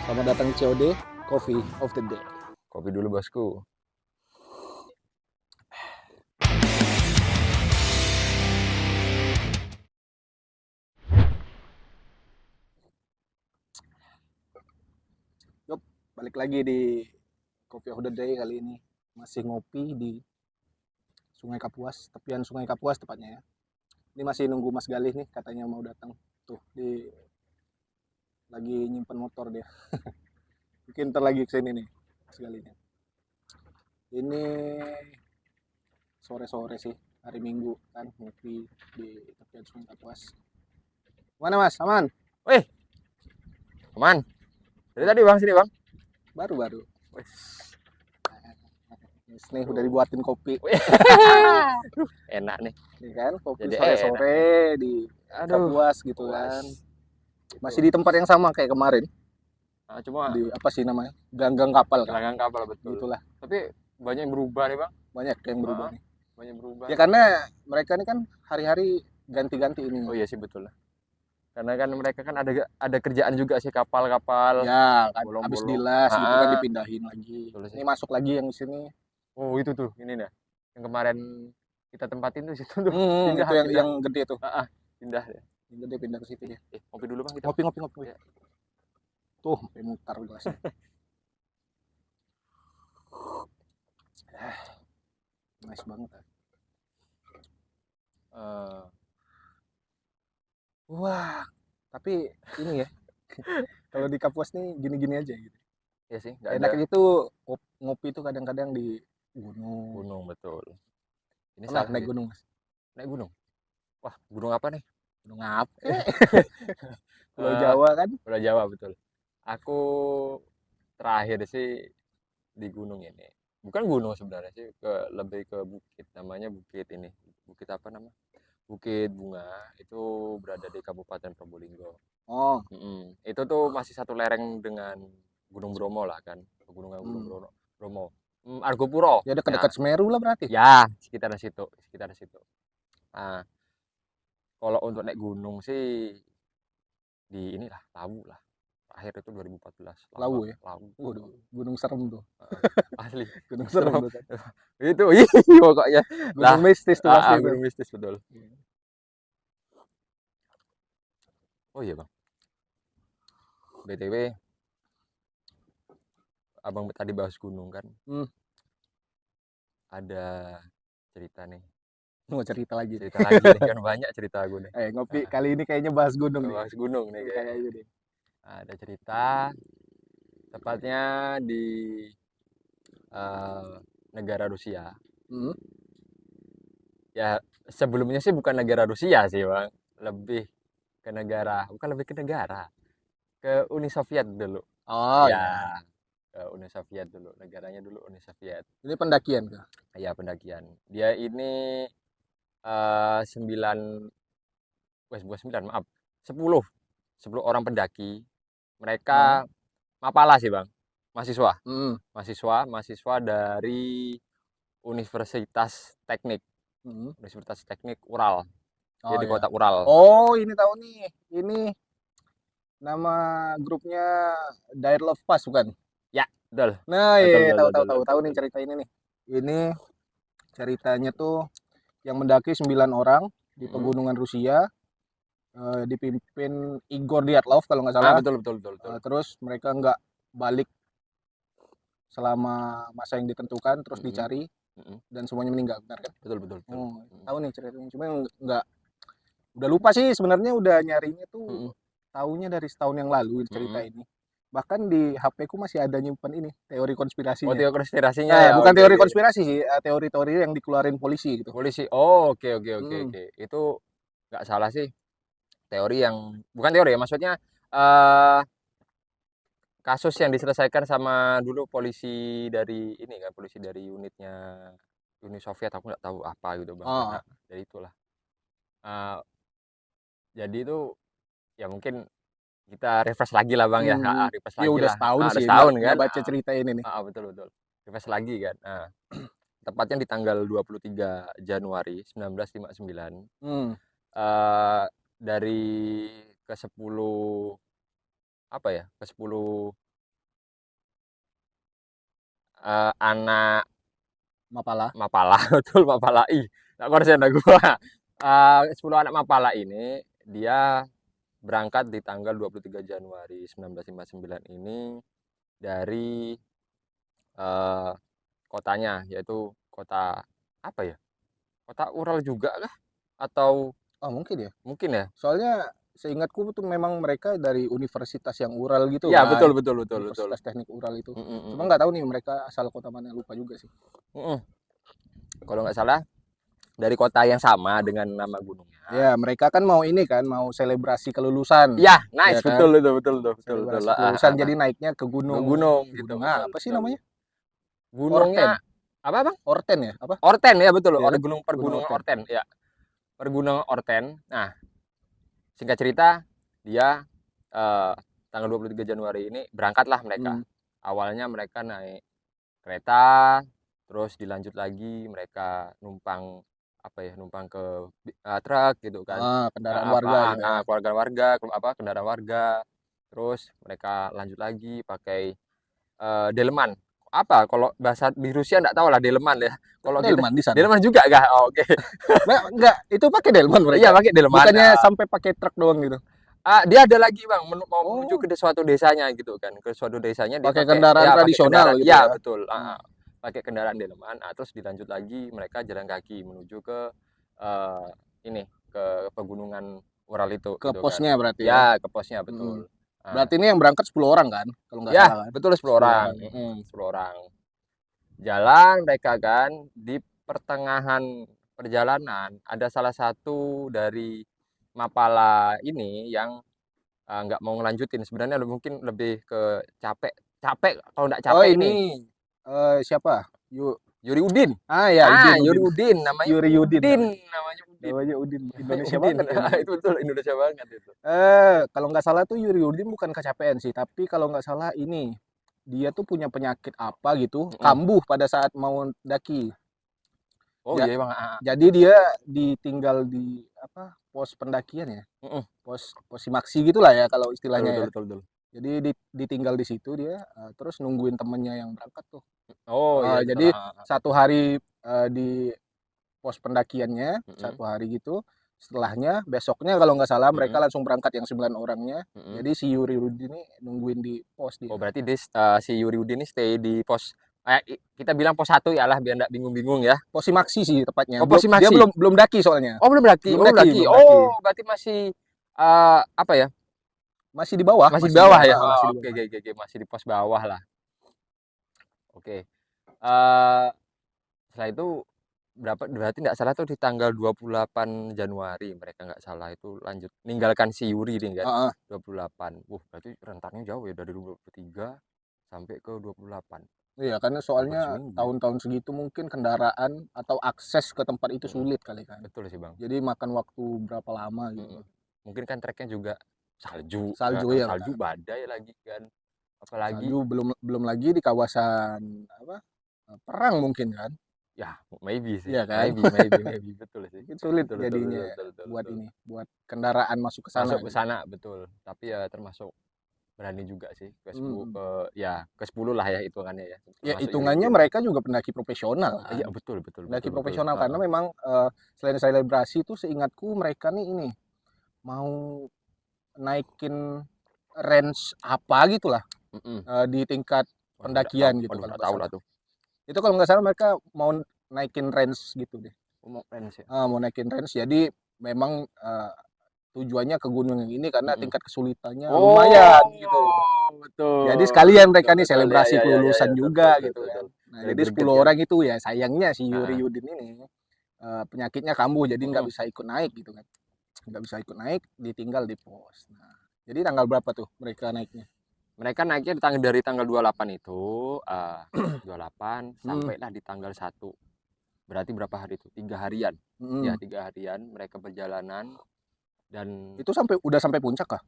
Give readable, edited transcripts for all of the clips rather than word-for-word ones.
Selamat datang di COD Coffee of the Day. Kopi dulu bosku. Yup, balik lagi di Coffee of the Day kali ini. Masih ngopi di Sungai Kapuas, tepian Sungai Kapuas tepatnya ya. Ini masih nunggu Mas Galih nih, katanya mau datang. Tuh, lagi nyimpen motor dia. Mungkin ntar lagi kesini nih, Mas Galihnya. Ini sore-sore sih, hari Minggu kan, ngopi di tepian Sungai Kapuas. Mana Mas? Aman? Wih, aman. Dari tadi bang, sini bang. Baru-baru. Wih. Nih udah dibuatin kopi. Wih. Enak nih. Nih kan, kopi Jadi sore-sore di Aduh, Kapuas gitu puas. kan. Masih di tempat yang sama kayak kemarin. Nah, cuma Di apa sih namanya? Ganggang kapal kan. gelanggang kapal betul. Gitulah. Tapi banyak yang berubah nih bang. Banyak yang berubah nih. Banyak berubah. Ya karena mereka ini kan hari-hari ganti-ganti ini. Oh iya sih betul lah. Karena kan mereka kan ada kerjaan juga sih kapal-kapal. Ya, kan Bolong-bolong. habis dilas gitu kan Ah. dipindahin lagi. Betul sih. Ini masuk lagi yang di sini. Oh itu tuh, ini dah. Yang kemarin kita tempatin tuh situ tuh. Itu yang gede tuh. Pindah ya. Yang gede pindah ke situ dia. Ngopi dulu bang kita. Ngopi. Ya. Tuh, sampai mutar gelasnya. Nice banget. Wah, tapi ini ya. Kalau di Kapuas nih gini-gini aja gitu. Ya sih, nggak ada Enaknya itu ngopi itu kadang-kadang di gunung. gunung betul. Ini Pernah salah naik sih. gunung, Mas? Naik gunung. Wah, gunung apa nih? Gunung apa? Pulau Eh, Jawa kan? Pulau Jawa betul. Aku terakhir sih di gunung ini. Bukan gunung sebenarnya sih, lebih ke bukit. Namanya bukit ini. Bukit apa nama? Bukit Bunga. Itu berada di Kabupaten Probolinggo. Oh, Itu tuh masih satu lereng dengan Gunung Bromo lah kan. Pegunungan Gunung hmm. Bromo. Argopuro. Ya dekat-dekat Semeru lah berarti. Ya, sekitar situ. Nah, kalau untuk naik gunung sih di inilah Lawu lah. Akhir itu 2014. Lawu ya? Lawu. Waduh, gunung serem tuh. Asli. Gunung serem tuh kan. Itu pokoknya. Gunung mistis tuh pasti itu. Gunung mistis betul. Oh iya bang. BTW, abang tadi bahas gunung kan. Ada cerita nih. Mau cerita lagi. Cerita lagi nih kan banyak cerita gue nih. Ngopi kali ini kayaknya bahas gunung nih. Bahas gunung nih Kayaknya deh. Ada cerita tepatnya di negara Rusia. Ya sebelumnya sih bukan negara Rusia sih bang, lebih ke negara, ke Uni Soviet dulu. Oh ya, iya. ke Uni Soviet dulu, negaranya dulu Uni Soviet. Ini pendakian kah? Ya pendakian. Dia ini 10 orang pendaki. Mereka mapala sih bang, mahasiswa dari Universitas Teknik Ural. Dia di kota Ural. Oh ini tahu nih, ini nama grupnya Dire Love Pass bukan? Ya betul. Nah iya Betul. tahu nih cerita ini nih. Ini ceritanya tuh yang mendaki 9 orang di pegunungan Rusia, dipimpin Igor Dyatlov kalau nggak salah. Betul. Terus mereka nggak balik selama masa yang ditentukan, terus dicari dan semuanya meninggal, benar kan? Betul. Tahu nih ceritanya, cuma nggak, udah lupa sih sebenarnya, udah nyarinya tuh tahunya dari setahun yang lalu cerita ini. Bahkan di HP ku masih ada nyimpen ini teori konspirasinya. Oh, teori konspirasinya ya. Bukan teori okay. Konspirasi sih, teori-teori yang dikeluarin polisi gitu. Polisi. Oh, oke. Itu nggak salah sih. Teori yang bukan teori ya, maksudnya kasus yang diselesaikan sama dulu polisi dari ini kan, polisi dari unitnya Uni Soviet, aku nggak tahu apa gitu bang. Nah, dari itulah. Jadi itu ya mungkin kita refresh lagi lah bang ya. Refresh lagi udah lah. setahun sih setahun kan. baca cerita ini nih. Betul. Refresh lagi kan. Nah, tepatnya di tanggal 23 Januari 1959. Dari ke 10 ke 10 anak Mapala. Mapala, betul Mapala. Ih, nggak konsen dah gua. 10 anak Mapala ini dia berangkat di tanggal 23 Januari 1959 ini dari kotanya, yaitu kota apa ya? Kota Ural juga kah? Atau Oh mungkin ya. mungkin ya? Soalnya seingatku tuh memang mereka dari universitas yang Ural gitu Ya, kan. betul. Universitas Teknik Ural itu. Mm, mm, mm, Cuma mm. nggak tahu nih mereka asal kota mana, lupa juga sih. Kalau nggak salah dari kota yang sama dengan nama gunungnya. Ya, mereka kan mau ini kan, mau selebrasi kelulusan. Ya, nice, Ya kan? betul itu, betul. Selebrasi kelulusan jadi naiknya ke Ke gunung. gunung gitu, Gunung betul, apa sih betul. namanya? Gunungnya apa, Bang? Orten ya? Apa? Orten ya, betul. Iya kan? Gunung Gunung Pergunungan Orten. Orten, ya. Pergunungan Orten. Nah, singkat cerita, dia tanggal 23 Januari ini berangkatlah mereka. Awalnya mereka naik kereta, terus dilanjut lagi mereka numpang numpang ke truk gitu kan. Kendaraan warga gitu ya. Kendaraan warga. Terus mereka lanjut lagi pakai delman. Apa kalau bahasa di Rusia enggak tahu lah, delman ya. Kalau kita Delman di sana. delman juga kah? Oh, oke. Enggak, itu pakai delman mereka. Iya, pakai delman. Bukannya sampai pakai truk doang gitu. Dia ada lagi Bang, mau menuju ke suatu desanya gitu kan. Ke suatu desanya dia pakai kendaraan tradisional gitu ya. ya. Betul. Pakai kendaraan delman. Terus dilanjut lagi mereka jalan kaki menuju ke ke pegunungan Ural itu Ke gitu posnya kan. berarti Ya, ke posnya betul. Berarti ini yang berangkat 10 orang kan? Kalau nggak Ya, salah kan? betul 10 orang. 10 orang. Jalan mereka kan, di pertengahan perjalanan ada salah satu dari Mapala ini yang nggak mau ngelanjutin. Sebenarnya mungkin lebih ke capek kalau nggak capek ini siapa? Yuri Udin. Ya, Yuri Udin namanya. Yuri Udin. Namanya Udin. Indonesia banget ya. Itu betul, Indonesia banget itu. Kalau nggak salah tuh Yuri Udin bukan kecapean sih, tapi kalau nggak salah ini dia tuh punya penyakit apa gitu, kambuh pada saat mau daki. Oh iya Bang. Jadi dia ditinggal di pos pendakian ya. Pos Simaksi gitulah ya kalau istilahnya. Betul. Jadi ditinggal di situ dia, terus nungguin temennya yang berangkat tuh. Oh iya. Jadi satu hari di pos pendakiannya, satu hari gitu. Setelahnya besoknya kalau nggak salah mereka langsung berangkat yang 9 orangnya. Jadi si Yuri Udin ini nungguin di pos dia. Oh berarti si Yuri Udin ini stay di pos, kita bilang pos 1 ya lah biar nggak bingung-bingung ya. Pos Simaksi sih tepatnya. Oh, pos Simaksi. Dia belum daki soalnya. Oh belum daki. Belum daki. Oh berarti masih apa ya? Masih di bawah. Masih di bawah ya. Oke. Masih di pos bawah lah. Oke. Setelah itu berarti nggak salah tuh di tanggal 28 Januari mereka nggak salah itu lanjut ninggalkan si Yuri nih kan. 28. Berarti rentannya jauh ya dari 23 sampai ke 28. Iya, karena soalnya tahun-tahun segitu mungkin kendaraan atau akses ke tempat itu sulit kali kan. Betul sih Bang. Jadi makan waktu berapa lama gitu. Mungkin kan treknya juga salju ya, badai lagi kan. Apalagi salju belum lagi di kawasan perang mungkin kan. Ya, maybe sih. Iya kan? Maybe betul sih. Sulit jadinya buat kendaraan masuk ke sana. Masuk ke sana, betul. Tapi ya termasuk berani juga sih ke 10 ke 10 lah ya hitungannya ya. Ya hitungannya mereka juga pendaki profesional kan? Iya betul. Pendaki profesional karena memang selain selebrasi itu seingatku mereka nih ini mau naikin range apa gitulah di tingkat pendakian gitu. Kalau tahu lah tuh. Itu kalau nggak salah mereka mau naikin range gitu deh. Mau range ya? Mau naikin range, jadi memang tujuannya ke gunung yang ini karena tingkat kesulitannya lumayan gitu. Betul. Jadi sekalian mereka nih selebrasi kelulusan juga gitu kan. Nah, jadi 10 orang itu ya sayangnya si Yuri Udin ini penyakitnya kambuh jadi nggak bisa ikut naik gitu kan. Nggak bisa ikut naik, ditinggal di pos. Nah, jadi tanggal berapa tuh mereka naiknya? Mereka naiknya dari tanggal 28 itu 28 sampailah di tanggal 1. Berarti berapa hari itu? 3 harian. Ya, 3 harian mereka perjalanan dan itu udah sampai puncak kah?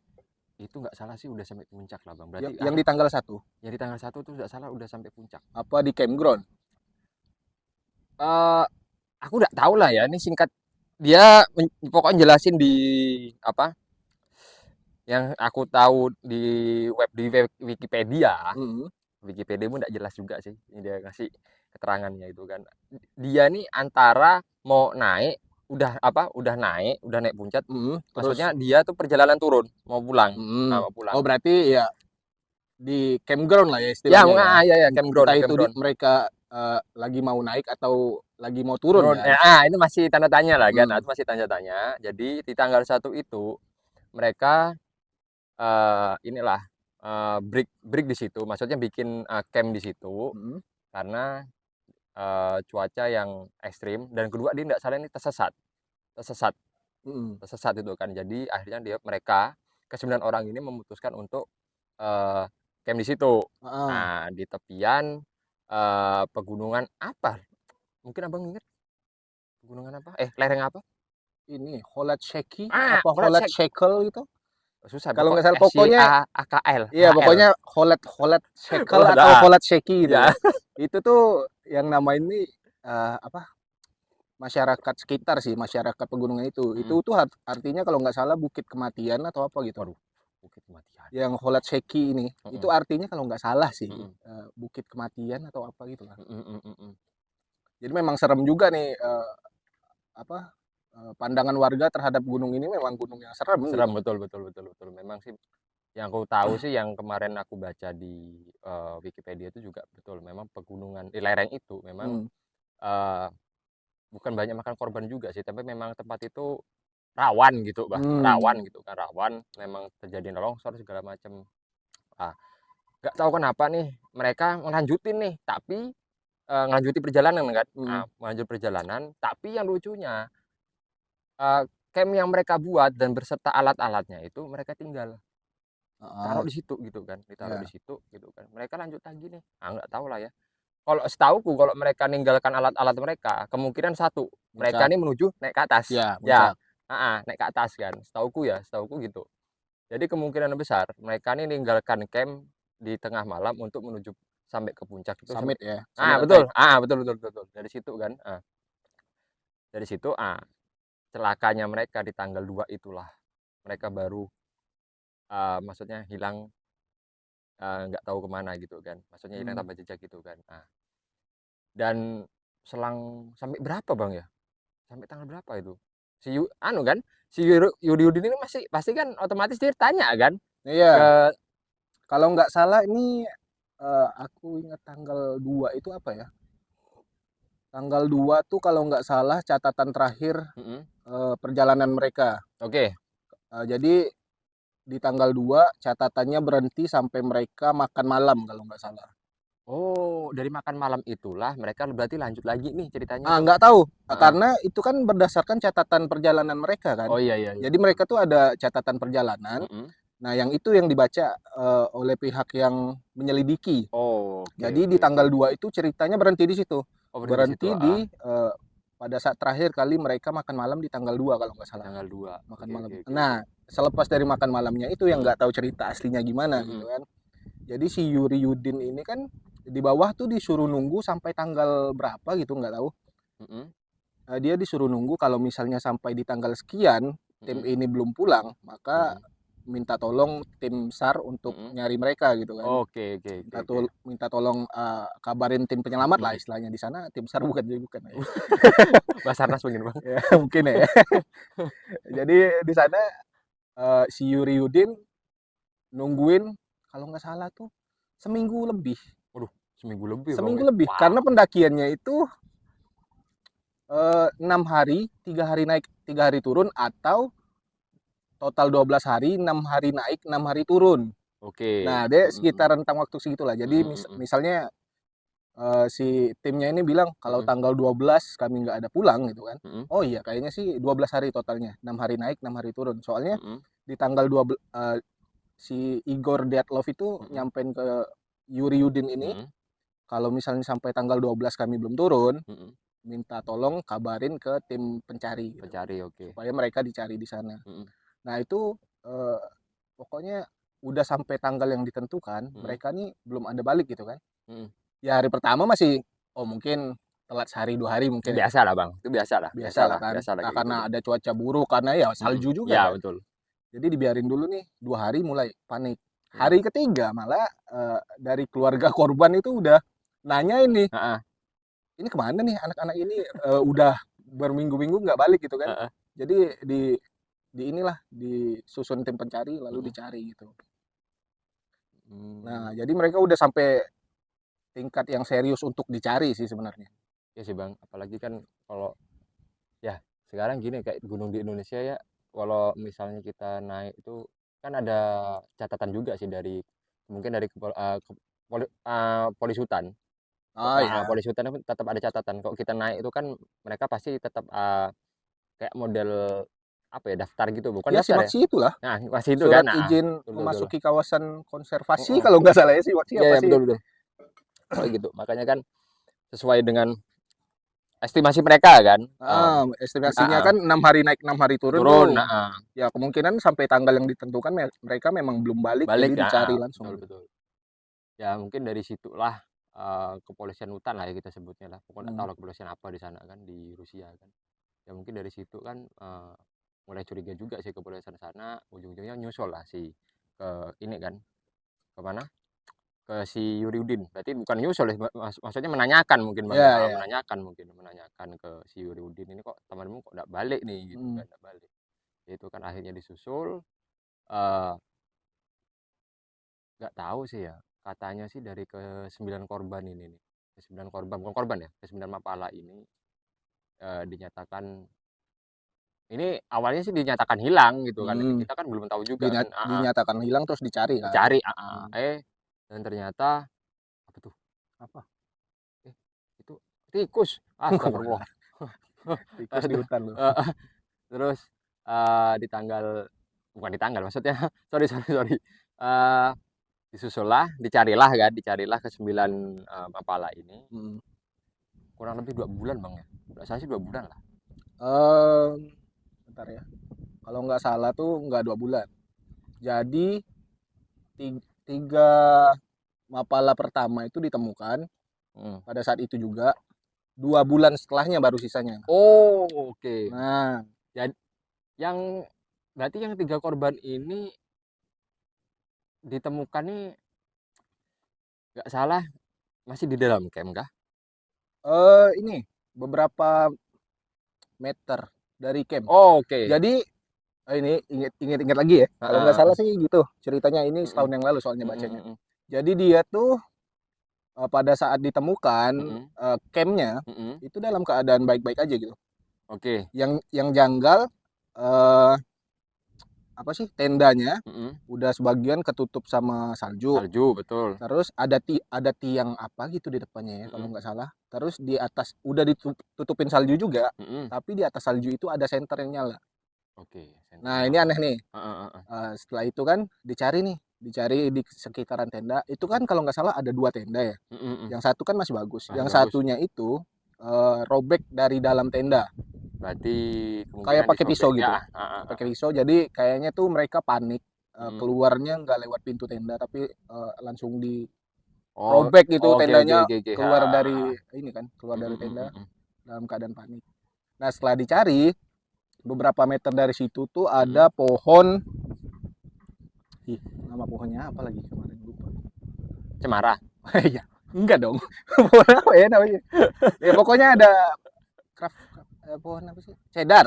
Itu nggak salah sih udah sampai puncak lah Bang. Berarti yang di tanggal 1. Yang di tanggal 1 tuh nggak salah udah sampai puncak. Apa di campground? Aku nggak tahu lah ya, ini singkat dia pokoknya jelasin di yang aku tahu di Wikipedia Wikipedia pun nggak jelas juga sih. Ini dia ngasih keterangannya itu kan. Dia nih antara mau naik, udah naik puncak. Terus Maksudnya dia tuh perjalanan turun, mau pulang. mm. Mau pulang. Oh berarti ya di campground lah ya Ya, istilahnya ya. ya, campground, Entah itu campground. mereka lagi mau naik atau lagi mau turun Turun. kan. Itu masih tanda tanya lah kan. Hmm. Itu masih tanda tanya. Jadi di tanggal 1 itu mereka inilah break di situ. Maksudnya bikin camp di situ Hmm. karena cuaca yang ekstrim, dan kedua dia tidak salah ini tersesat Hmm. itu kan. Jadi akhirnya mereka ke-9 orang ini memutuskan untuk camp di situ. Nah, di tepian pegunungan apa? Mungkin abang ingat pegunungan apa? Lereng apa? Ini Kholat Sheki Ah, apa Kholat Kholat Shek. Shekel gitu? Susah. Kalau nggak salah pokoknya AKL. iya HL. pokoknya Kholat Shekel Kholat, atau Kholat Sheki gitu. Ya. Itu tuh yang nama ini apa? Masyarakat sekitar sih, masyarakat pegunungan itu. Itu tuh artinya kalau nggak salah bukit kematian atau apa gitu. Waduh, bukit kematian. Yang Kholat Sheki ini, itu artinya kalau nggak salah sih bukit kematian atau apa gitu lah. Jadi memang serem juga nih pandangan warga terhadap gunung ini, memang gunung yang serem. Serem gitu. betul. Memang sih yang aku tahu sih, yang kemarin aku baca di Wikipedia itu juga betul. Memang pegunungan di lereng itu memang bukan banyak makan korban juga sih, tapi memang tempat itu rawan gitu, rawan gitu kan, rawan. Memang terjadi longsor segala macam. Nggak tahu kenapa nih mereka ngelanjutin nih, tapi ngelanjutin perjalanan kan. Melanjut perjalanan, tapi yang lucunya camp yang mereka buat dan berserta alat-alatnya itu mereka tinggal taruh di situ gitu kan, ditaruh di situ gitu kan. Mereka lanjut lagi nih. Nggak tahu lah ya. Kalau setauku, kalau mereka ninggalkan alat-alat mereka, kemungkinan satu, mereka ini menuju naik ke atas. Ya, naik ke atas kan. Setauku gitu. Jadi kemungkinan besar mereka ini ninggalkan camp di tengah malam untuk menuju sampai ke puncak itu. Summit ya. Betul. Betul. Dari situ kan. Dari situ celakanya mereka di tanggal 2 itulah. Mereka baru maksudnya hilang, nggak tahu kemana gitu kan. Maksudnya hilang tanpa jejak gitu kan. Dan selang sampai berapa bang ya? Sampai tanggal berapa itu? Si Yudi ini pasti kan otomatis dia tanya kan? Iya. Kalau nggak salah ini aku ingat tanggal 2 itu apa ya? Tanggal 2 tuh kalau nggak salah catatan terakhir perjalanan mereka. Oke. Jadi di tanggal 2 catatannya berhenti sampai mereka makan malam kalau nggak salah. Oh, dari makan malam itulah mereka berarti lanjut lagi nih ceritanya. Nggak tahu, karena itu kan berdasarkan catatan perjalanan mereka kan. Oh iya. Jadi mereka tuh ada catatan perjalanan. Nah, yang itu yang dibaca oleh pihak yang menyelidiki. Jadi di tanggal 2 itu ceritanya berhenti di situ. Berhenti di pada saat terakhir kali mereka makan malam di tanggal 2 kalau nggak salah. Tanggal 2. Makan malam. Nah, selepas dari makan malamnya itu yang nggak tahu cerita aslinya gimana gitu kan. Jadi si Yuri Yudin ini kan di bawah tuh disuruh nunggu sampai tanggal berapa gitu, nggak tahu. Dia disuruh nunggu kalau misalnya sampai di tanggal sekian tim ini belum pulang, maka minta tolong tim SAR untuk nyari mereka gitu kan. Minta tolong kabarin tim penyelamat lah istilahnya. Di sana tim SAR bukan ya. Basarnas mungkin bang. Ya, mungkin ya. Jadi di sana si Yuri Yudin nungguin kalau nggak salah tuh seminggu lebih. Waduh, seminggu lebih. Seminggu lebih. Wow. Karena pendakiannya itu 6 hari, 3 hari naik, 3 hari turun, atau total 12 hari, 6 hari naik, 6 hari turun. Oke. Nah, dia sekitar rentang waktu segitulah. Jadi misalnya si timnya ini bilang kalau tanggal 12 kami nggak ada pulang gitu kan. Oh iya, kayaknya sih 12 hari totalnya. 6 hari naik, 6 hari turun. Soalnya di tanggal 12 si Igor Dyatlov itu nyampein ke Yuri Yudin ini, kalau misalnya sampai tanggal 12 kami belum turun, minta tolong kabarin ke tim pencari. Supaya mereka dicari di sana. Nah itu pokoknya udah sampai tanggal yang ditentukan, mereka nih belum ada balik gitu kan. Ya hari pertama masih, mungkin telat sehari 2 hari mungkin. Biasa lah bang, itu biasa lah kan. Karena ada cuaca buruk, karena ya salju juga. Ya kan? betul. Jadi dibiarin dulu nih 2 hari mulai panik. Hari ketiga malah dari keluarga korban itu udah nanya ini Heeh, kemana nih anak-anak ini, udah berminggu-minggu nggak balik gitu kan. heeh. Jadi di inilah disusun tim pencari lalu Mhm. dicari gitu. Nah, Mmm, jadi mereka udah sampai tingkat yang serius untuk dicari sih sebenarnya. iya sih, Bang, apalagi kan kalau ya sekarang gini kayak gunung di Indonesia ya, kalau misalnya kita naik itu kan ada catatan juga sih dari mungkin dari polisi hutan. Oh ya. Polisi hutan itu tetap ada catatan kalau kita naik itu kan mereka pasti tetap, kayak model apa ya, daftar gitu, bukan Ya daftar ya? simaksi itulah, Nah, masih itu kan, surat heeh, izin betul betul. memasuki kawasan konservasi Mhm, kalau nggak salah ya simaksi iya apa iya, sih? betul betul, kayak gitu. Makanya kan sesuai dengan estimasi mereka kan, Estimasinya heeh, kan 6 hari naik 6 hari turun turun, tuh. heeh, Ya kemungkinan sampai tanggal yang ditentukan mereka memang belum balik balik, jadi heeh, dicari betul langsung gitu. betul. Ya mungkin dari situlah, kepolisian hutan lah ya kita sebutnya lah, pokoknya nggak tahu Hmm. lah kepolisian apa di sana kan, di Rusia kan. Ya mungkin dari situ kan, mulai curiga juga sih kepolisian sana, ujung-ujungnya nyusul lah si ke ini kan, ke mana, ke si Yuriudin. Berarti bukan nyusul ya, maksudnya menanyakan mungkin Bang ya, Ya ya. menanyakan ke si Yuriudin, "Ini kok temanmu kok nggak balik nih?" Gitu Hmm. kan, nggak balik. Itu kan akhirnya disusul, eee, nggak tahu sih ya, katanya sih dari ke-9 korban ini nih, ke-9 korban bukan korban ya, ke-9 mapala ini, dinyatakan ini awalnya sih dinyatakan hilang gitu kan, Hmm. kita kan belum tahu juga kan, heeh, Dinyatakan hilang terus dicari kan. dicari, heeh, Hmm. dan ternyata apa tuh, Apa? eh, itu tikus, astagfirullah. Tikus di hutan loh. Heeh, terus, di tanggal bukan di tanggal maksudnya sorry sorry sorry, eee, disusullah, dicarilah ke-9, mapala ini, Hmm. kurang lebih 2 bulan Bang ya, nggak salah sih 2 bulan lah. Bentar ya. Kalau nggak salah tuh nggak 2 bulan. Jadi tiga mapala pertama itu ditemukan Mhm. pada saat itu juga. 2 bulan setelahnya baru sisanya. Oh, oke. Nah, Jad yang berarti yang 3 korban ini ditemukan nih nggak salah masih di dalam camp kah? ini beberapa meter dari camp. Oh, oke. Jadi ini inget lagi ya. Kalau nggak Heeh salah heeh. sih gitu. Ceritanya ini Mhm. setahun yang lalu soalnya Mhm bacanya. mhm. Jadi dia tuh pada saat ditemukan Mhm. campnya Mhm. itu dalam keadaan baik-baik aja gitu. Oke. Yang janggal eh, apa sih tendanya Mhm. udah sebagian ketutup sama salju. Salju, betul. Terus ada tiang apa gitu di depannya ya kalau Mhm. nggak salah. Terus di atas udah ditutupin salju juga, Mhm. tapi di atas salju itu ada senter yang nyala. Oke, senter Nah ini nyala. aneh nih. Heeh heeh. Setelah itu kan dicari di sekitaran tenda. Itu kan kalau nggak salah ada 2 tenda ya. Mhm mhm. Yang satu kan masih bagus. Masih Yang bagus. satunya itu robek dari dalam tenda. Berarti Kayak kemungkinan pakai disobek pisau ya? gitu. Heeh Pakai heeh. pisau. Jadi kayaknya tuh mereka panik. Mhm. Keluarnya nggak lewat pintu tenda tapi langsung di Oh, robek gitu oke oke tendanya oke oke. keluar Heeh dari heeh. ini kan keluar Mhm dari mhm tenda mhm. dalam keadaan panik. Nah setelah dicari beberapa meter dari situ tuh Mhm. ada pohon. Ih, nama pohonnya apa lagi kemarin lupa. Cemara. Iya enggak dong. Pohon apa ya namanya ya pokoknya ada pohon apa sih cedar.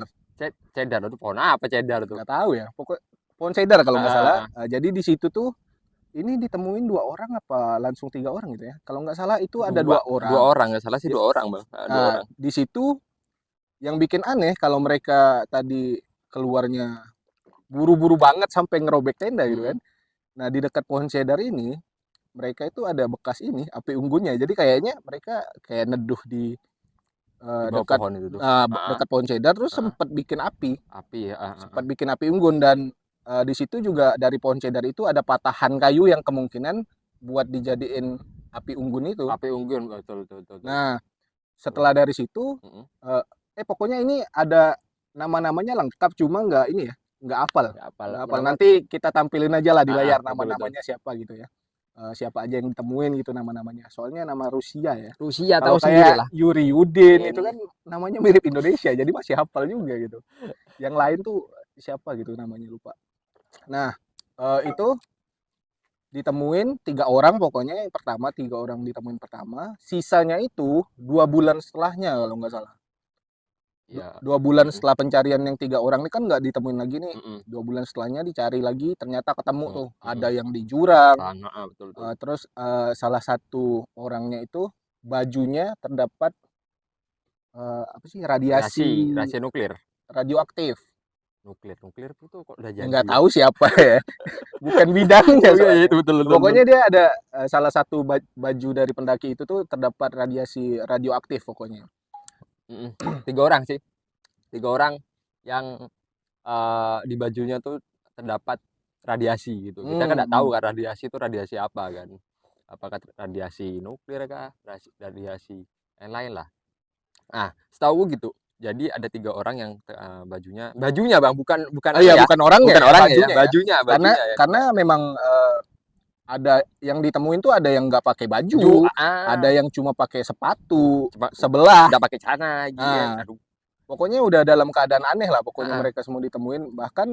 Cedar itu pohon apa cedar tuh? Nggak tahu ya pokok pohon cedar kalau nggak Heeh salah. heeh. Jadi di situ tuh ini ditemuin 2 orang apa langsung 3 orang gitu ya kalau nggak salah itu ada Dua, dua dua orang orang nggak salah sih Di- 2 orang Bang, dua nah orang. di situ yang bikin aneh kalau mereka tadi keluarnya buru-buru banget sampai ngerobek tenda gitu kan. Mhm. Nah, di dekat pohon cedar ini mereka itu ada bekas ini api unggunnya. Jadi kayaknya mereka kayak neduh di Di bawah dekat pohon itu tuh. Heeh dekat pohon cedar terus heeh. Sempat Api ya, heeh heeh. bikin api unggun dan di situ juga dari pohon cedar itu ada patahan kayu yang kemungkinan buat dijadiin api unggun itu. Api unggun, betul betul betul betul. Nah, Terus? setelah dari situ Mhm. eh, pokoknya ini ada nama-namanya lengkap cuma nggak ini ya nggak hafal Nggak hafal nggak hafal nama, nanti kita tampilin aja lah di heeh, layar betul betul. nama-namanya siapa gitu ya. Siapa aja yang ditemuin gitu nama-namanya soalnya nama Rusia ya Rusia tahu kalau sendiri kayak lah. Yuri Yudin itu In kan namanya mirip Indonesia jadi masih hafal juga gitu yang lain tuh siapa gitu namanya lupa. Nah itu ditemuin 3 orang pokoknya. Yang pertama 3 orang ditemuin pertama, sisanya itu 2 bulan setelahnya kalau nggak salah. Ya. 2 bulan setelah pencarian yang 3 orang ini kan nggak ditemuin lagi nih. Mm-mm. 2 bulan setelahnya dicari lagi, ternyata ketemu tuh. Mm-mm. Ada yang di jurang. Betul betul. Terus salah satu orangnya itu bajunya terdapat apa sih, radiasi Radiasi nuklir. radioaktif. Nuklir itu kok udah Ya jadi. nggak tahu siapa ya, bukan bidangnya. Oh, iya, soalnya. itu betul. Pokoknya dia ada salah satu baju dari pendaki itu tuh terdapat radiasi radioaktif pokoknya. Mm-mm. 3 orang sih. 3 orang yang di bajunya tuh terdapat radiasi gitu. Kita kan nggak tahu kan radiasi itu radiasi apa kan. Apakah radiasi nuklir kah, radiasi lain lah. Nah, setahu gue gitu. Jadi ada 3 orang yang bajunya bang, bukan Iya, ya, bukan orangnya, bukan orangnya ya, bajunya. bajunya ya. Karena memang ada yang ditemuin tuh ada yang nggak pakai baju, ada yang cuma pakai sepatu sebelah, udah pakai celana gitu. Nah, pokoknya udah dalam keadaan aneh lah pokoknya mereka semua ditemuin. Bahkan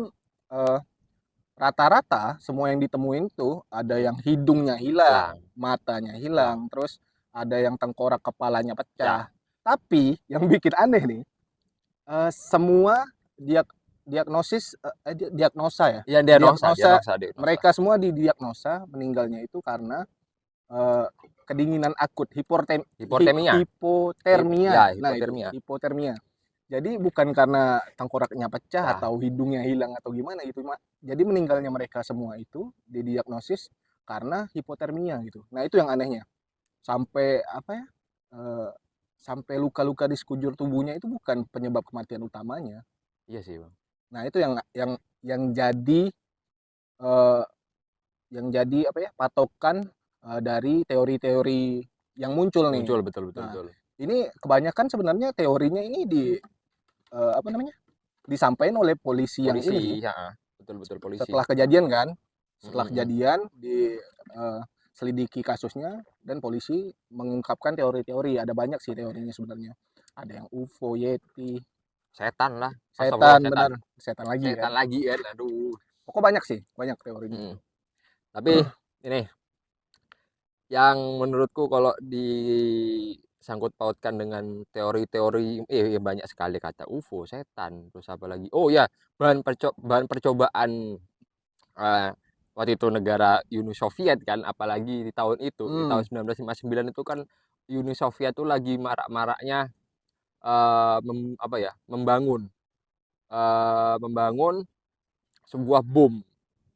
rata-rata semua yang ditemuin tuh ada yang hidungnya hilang, matanya hilang, terus ada yang tengkorak kepalanya pecah. Tapi yang bikin aneh nih, semua diagnosa ya. Iya, diagnosa. Mereka semua didiagnosa meninggalnya itu karena kedinginan akut, hipotermia. Hipotermia. Jadi bukan karena tengkoraknya pecah atau hidungnya hilang atau gimana gitu. Jadi meninggalnya mereka semua itu didiagnosis karena hipotermia gitu. Nah, itu yang anehnya. Sampai apa ya? Sampai luka-luka di sekujur tubuhnya itu bukan penyebab kematian utamanya. Iya sih, Bang. Nah, itu yang jadi apa ya, patokan dari teori-teori yang muncul nih. Betul. Ini kebanyakan sebenarnya teorinya ini apa namanya, disampaikan oleh polisi yang ini. Betul polisi. Setelah kejadian kan, kejadian selidiki kasusnya dan polisi mengungkapkan teori-teori. Ada banyak sih teorinya sebenarnya. Ada yang UFO, Yeti, setan lah. Benar. Setan lagi kan. Aduh. Pokoknya banyak sih, banyak teorinya. Tapi ini yang menurutku kalau disangkut pautkan dengan teori-teori banyak sekali kata UFO, setan, terus apa lagi? Oh ya, bahan percobaan waktu itu negara Uni Soviet kan, apalagi di tahun itu, di tahun 1959 itu kan Uni Soviet itu lagi marak-maraknya membangun sebuah bom,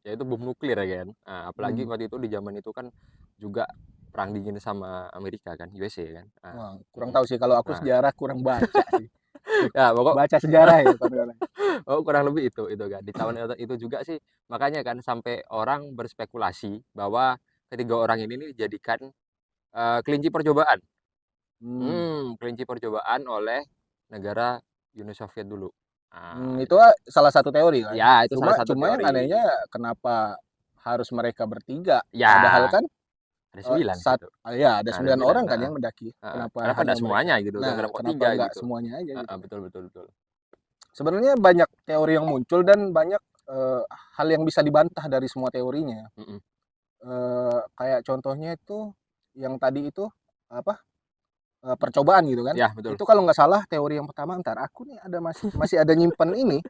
yaitu bom nuklir kan. Nah, apalagi waktu itu di zaman itu kan juga perang dingin sama Amerika kan, USA kan. Wah, kurang tahu sih, kalau aku sejarah kurang baca sih. Ya, pokok baca sejarah ya. Kurang lebih itu kan. Di tahun itu juga sih, makanya kan sampai orang berspekulasi bahwa ketiga orang ini dijadikan kelinci percobaan. Kelinci percobaan oleh negara Uni Soviet dulu. Itu salah satu teori kan. Ya, itu salah satu cuma teori. yang anehnya kenapa harus mereka bertiga? Ya, padahal kan ada 9 gitu. Ada 9 orang kan yang mendaki. Kenapa ada semuanya gitu? Kenapa enggak gitu? Semuanya aja gitu. Betul. Sebenarnya banyak teori yang muncul dan banyak hal yang bisa dibantah dari semua teorinya. Kayak contohnya itu yang tadi itu apa? Percobaan gitu kan. Ya, betul. Itu kalau nggak salah teori yang pertama, ntar aku nih ada masih ada nyimpen ini.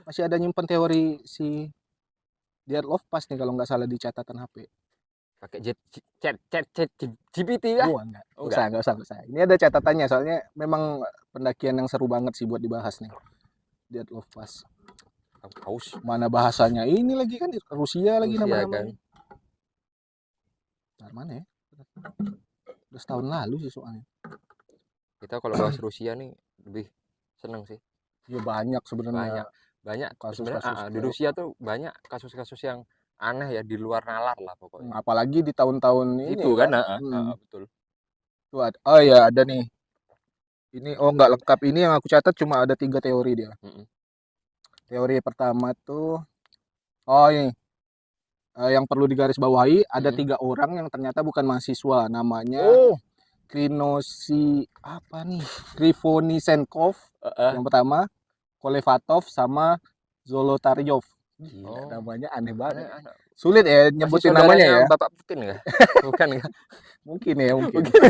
Masih ada nyimpen teori si Dyatlov-Pass nih kalau nggak salah di catatan HP. Pakai chat GPT kah? Enggak usah. Ini ada catatannya, soalnya memang pendakian yang seru banget sih buat dibahas nih. Dyatlov-Pass. Haus. Mana bahasanya ini lagi kan, Rusia lagi namanya. Kan. Mana ya? Udah setahun lalu sih soalnya. Kita kalau bahas Rusia nih lebih seneng sih. Ya banyak sebenarnya. Banyak kasus-kasus di Rusia tuh banyak kasus-kasus yang aneh ya, di luar nalar lah pokoknya. Apalagi di tahun-tahun ini itu kan. Betul. Tuh ada nih. Ini nggak lengkap, ini yang aku catat cuma ada 3 teori dia. Teori pertama tuh ini yang perlu digarisbawahi, ada 3 orang yang ternyata bukan mahasiswa, namanya Krivonisenkov yang pertama, Kolevatov sama Zolotaryov. Gila, Oh, namanya aneh banget. anak-anak. Sulit ya Masih nyebutin namanya saudaranya ya. Bapak Putin kah? Bukan kah? Mungkin ya, mungkin. Mungkin.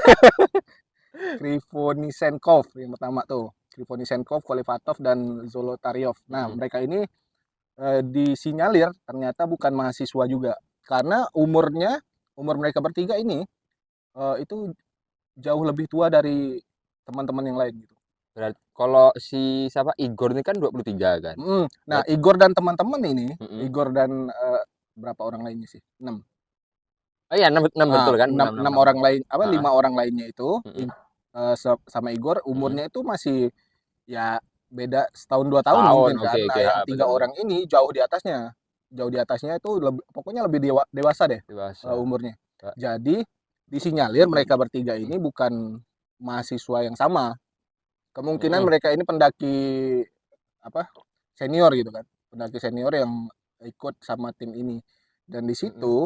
Krivonisenkov yang pertama tuh. Krivonisenkov, Kolevatov, dan Zolotaryov. Nah, Mm-mm. mereka ini disinyalir ternyata bukan mahasiswa juga. Karena umur mereka bertiga ini itu jauh lebih tua dari teman-teman yang lain gitu. Berarti kalau si siapa Igor ini kan 23 kan? Nah, Berarti Igor dan teman-teman ini, mm-mm. Igor dan berapa orang lainnya sih? 6. Oh iya 6, Ah, betul kan? 6, 6 6 6 6. orang lain, apa, Heeh. 5 orang lainnya itu Mm-mm. sama Igor Mm-mm. umurnya itu masih ya beda setahun 2 tahun Tahun. mungkin Oke kan. Nah, oke. yang Ah, tiga betul betul. orang ini jauh di atasnya. Jauh di atasnya itu pokoknya lebih dewasa deh Dewasa. umurnya. Kak. Jadi disinyalir mereka bertiga ini bukan mahasiswa yang sama. Kemungkinan Mm-mm. mereka ini pendaki apa senior gitu kan, pendaki senior yang ikut sama tim ini. Dan di Mm-mm. situ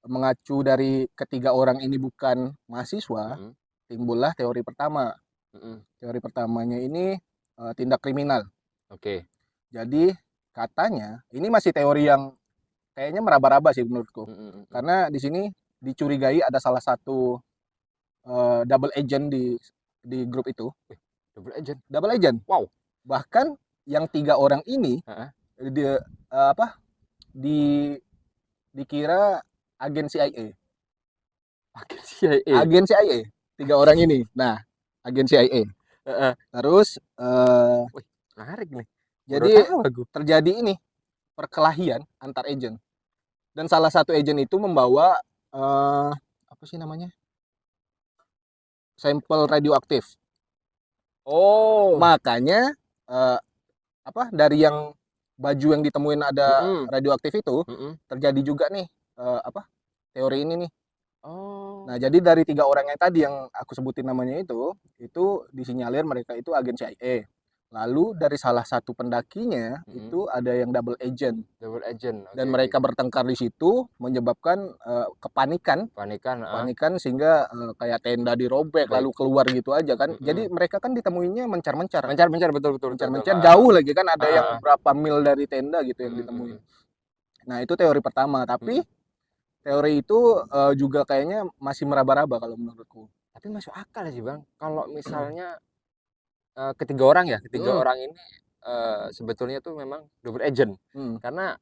mengacu dari ketiga orang ini bukan mahasiswa, Mm-mm. timbullah teori pertama. Mm-mm. Teori pertamanya ini tindak kriminal. Oke. Jadi katanya ini masih teori yang kayaknya meraba-raba sih menurutku. Mm-mm. Mm-mm. Karena di sini dicurigai ada salah satu double agent di grup itu. Double agent. Double agent. Wow. Bahkan yang 3 orang ini Heeh. di apa di dikira agen CIA. Agen CIA. Agen CIA. 3 orang ini. Nah, agen CIA. Heeh. Terus Wih, menarik nih. Baru jadi tahu aku. terjadi ini perkelahian antar agent. Dan salah satu agent itu membawa apa sih namanya? Sampel radioaktif. Oh. Makanya eh, apa dari yang baju yang ditemuin ada Mm-mm. radioaktif itu Mm-mm. terjadi juga nih apa teori ini nih. Oh. Nah, jadi dari 3 orang yang tadi yang aku sebutin namanya itu disinyalir mereka itu agen CIA. Lalu dari salah satu pendakinya Mm-mm. itu ada yang double agent Double agent. Oke dan oke. mereka bertengkar di situ menyebabkan kepanikan Panikan. kepanikan sehingga kayak tenda dirobek Baik. lalu keluar gitu aja kan. Jadi Mm-mm. mereka kan ditemuinya mencar-mencar. Mencar betul betul betul betul. Mencar-mencar jauh lagi kan ada yang Ah. berapa mil dari tenda gitu yang Mm-mm. ditemuin. Mm-mm. Nah, itu teori pertama, tapi Mm-mm. teori itu juga kayaknya masih meraba-raba kalau menurutku. Tapi masuk akal sih bang. Kalau misalnya ketiga orang ya, ketiga Mm, orang ini sebetulnya tuh memang double agent. mm. Karena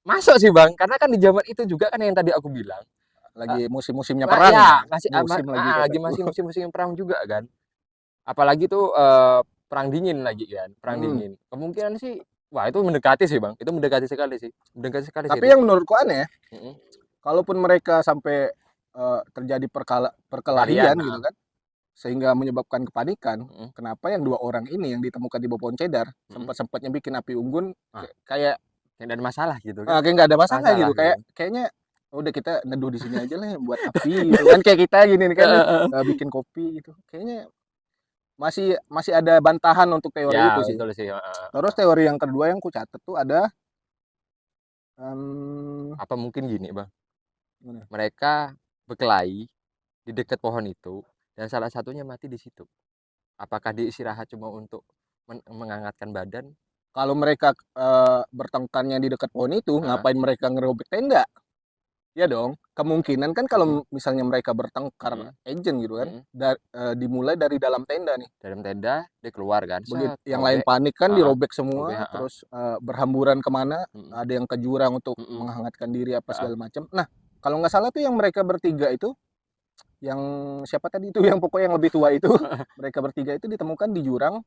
masuk sih bang. Karena kan di zaman itu juga kan yang tadi aku bilang. Lagi musim-musimnya Nah, perang ya ya. masih Musim lagi lagi kataku. masih musim perang juga kan. Apalagi tuh perang dingin lagi kan, perang Mm. dingin. Kemungkinan sih, wah itu mendekati sih bang. Itu mendekati sekali sih Tapi itu. yang menurutku aneh, Mm-mm. kalaupun mereka sampai terjadi perkelahian Kalian, gitu kan, sehingga menyebabkan kepanikan, mm-mm. kenapa yang 2 orang ini yang ditemukan di bawah pohon cedar Mm-mm. sempat-sempatnya bikin api unggun Nah, kayak kayak ada masalah gitu kan? kayak nggak ada masalah Masalah gitu, gitu. kayaknya udah kita neduh di sini aja lah buat api gitu kan, kayak kita gini nih kan bikin kopi gitu. Kayaknya masih masih ada bantahan untuk teori Ya itu sih. betul sih. Terus teori yang kedua yang ku catat tuh ada um, Apa mungkin gini bang? gimana? Mereka berkelahi di dekat pohon itu dan salah satunya mati di situ. Apakah dia istirahat cuma untuk menghangatkan badan? Kalau mereka bertengkarnya di dekat pohon itu, Heeh. ngapain mereka ngerobek tenda? Ya dong. Kemungkinan kan Mm-mm. kalau misalnya mereka bertengkar Mm-mm. agent gitu kan, Mm-mm. dimulai dari dalam tenda nih. Dalam tenda dia keluar kan, Begitu set yang lain robek. panik kan Heeh. dirobek Robek, semua, heeh. terus berhamburan kemana? Mm-mm. Ada yang ke jurang untuk Mm-mm. menghangatkan diri apa Heeh. segala macam. Nah, kalau nggak salah tuh yang mereka bertiga itu, yang siapa tadi itu yang pokoknya yang lebih tua itu, mereka bertiga itu ditemukan di jurang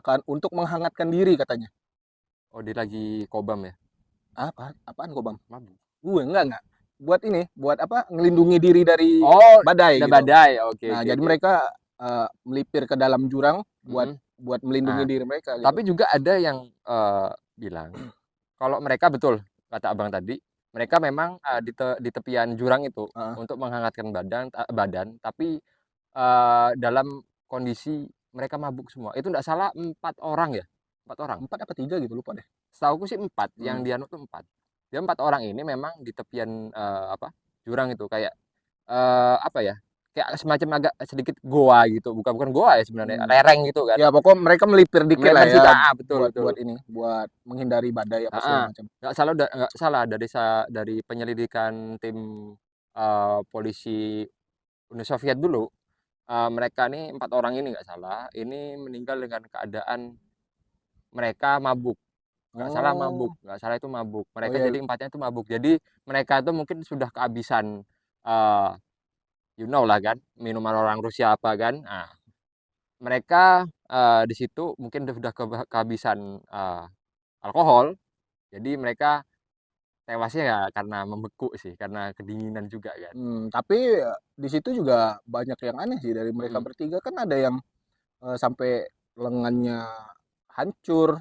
kan untuk menghangatkan diri katanya. Oh dia lagi kobam ya? Apaan kok bang? Mabuk. Gue enggak. Buat ini, buat apa? Ngelindungi diri dari Oh badai ada gitu. badai, oke Nah, oke jadi oke. mereka melipir ke dalam jurang buat Mm-mm. buat melindungi Nah diri mereka gitu. tapi juga ada yang bilang kalau mereka betul kata abang tadi mereka memang di tepian jurang itu Heeh. untuk menghangatkan badan tapi dalam kondisi mereka mabuk semua itu tidak salah 4 orang ya 4 orang 4 apa 3 gitu lupa deh. setahuku sih 4 yang Hmm. dianut tuh 4 dia 4 orang ini memang di tepian apa jurang itu kayak apa ya kayak semacam agak sedikit goa gitu, bukan goa ya sebenarnya, Hmm. lereng gitu kan. Ya pokoknya mereka melipir dikit lah Melebar ya, juga, betul buat betul. buat menghindari badai apa Heeh, segala macam. nggak salah dari penyelidikan tim polisi Uni Soviet dulu, mereka nih 4 orang ini nggak salah, ini meninggal dengan keadaan mereka mabuk. Oh, Nggak salah itu mabuk. oh Mereka ya, jadi empatnya itu mabuk. Jadi mereka itu mungkin sudah kehabisan, eh, you know lah kan, minuman orang Rusia apa kan. Nah, mereka di situ mungkin sudah kehabisan alkohol. Jadi mereka tewasnya ya karena membeku sih, karena kedinginan juga kan. tapi di situ juga banyak yang aneh sih dari mereka Mm-mm. bertiga kan ada yang sampai lengannya hancur,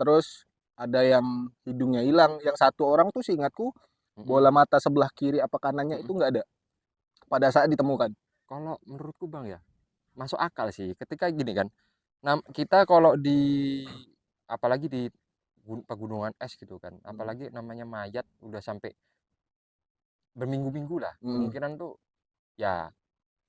terus ada yang hidungnya hilang, yang satu orang tuh seingatku Mm-mm. bola mata sebelah kiri apa kanannya itu Mm-mm. nggak ada pada saat ditemukan. Kalau menurutku Bang ya, masuk akal sih. Ketika gini kan, kita kalau di apalagi di pegunungan es gitu kan, Hmm. apalagi namanya mayat udah sampai berminggu-minggu lah, Hmm. kemungkinan tuh ya